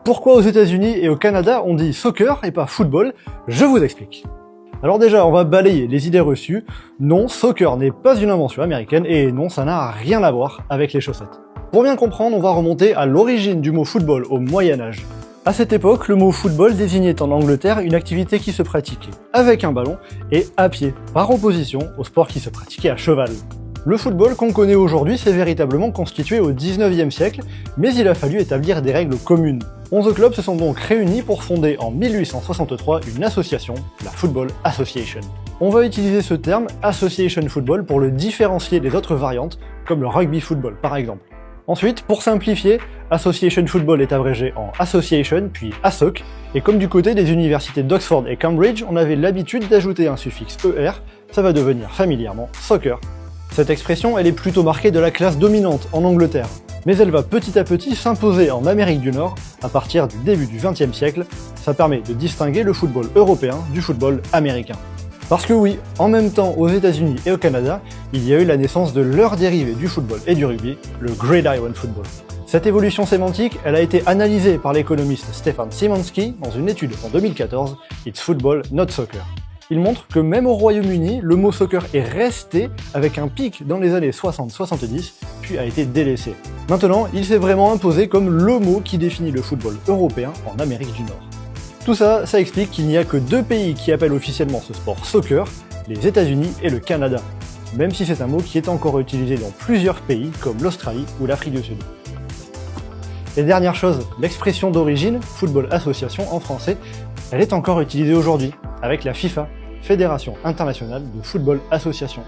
Pourquoi aux États-Unis et au Canada on dit soccer et pas football? Je vous explique. Alors déjà, on va balayer les idées reçues. Non, soccer n'est pas une invention américaine et non, ça n'a rien à voir avec les chaussettes. Pour bien comprendre, on va remonter à l'origine du mot football au Moyen-Âge. À cette époque, le mot football désignait en Angleterre une activité qui se pratiquait avec un ballon et à pied, par opposition au sport qui se pratiquait à cheval. Le football qu'on connaît aujourd'hui s'est véritablement constitué au 19e siècle, mais il a fallu établir des règles communes. 11 clubs se sont donc réunis pour fonder en 1863 une association, la Football Association. On va utiliser ce terme Association Football pour le différencier des autres variantes, comme le rugby football par exemple. Ensuite, pour simplifier, Association Football est abrégé en Association, puis ASOC, et comme du côté des universités d'Oxford et Cambridge, on avait l'habitude d'ajouter un suffixe ER, ça va devenir familièrement soccer. Cette expression, elle est plutôt marquée de la classe dominante en Angleterre, mais elle va petit à petit s'imposer en Amérique du Nord à partir du début du XXe siècle. Ça permet de distinguer le football européen du football américain. Parce que oui, en même temps aux États-Unis et au Canada, il y a eu la naissance de leur dérivé du football et du rugby, le Gridiron Football. Cette évolution sémantique, elle a été analysée par l'économiste Stefan Szymanski dans une étude en 2014, It's Football, Not Soccer. Il montre que même au Royaume-Uni, le mot soccer est resté avec un pic dans les années 60-70, puis a été délaissé. Maintenant, il s'est vraiment imposé comme le mot qui définit le football européen en Amérique du Nord. Tout ça, ça explique qu'il n'y a que deux pays qui appellent officiellement ce sport soccer, les États-Unis et le Canada, même si c'est un mot qui est encore utilisé dans plusieurs pays comme l'Australie ou l'Afrique du Sud. Et dernière chose, l'expression d'origine, Football Association en français, elle est encore utilisée aujourd'hui, avec la FIFA, Fédération Internationale de Football Association.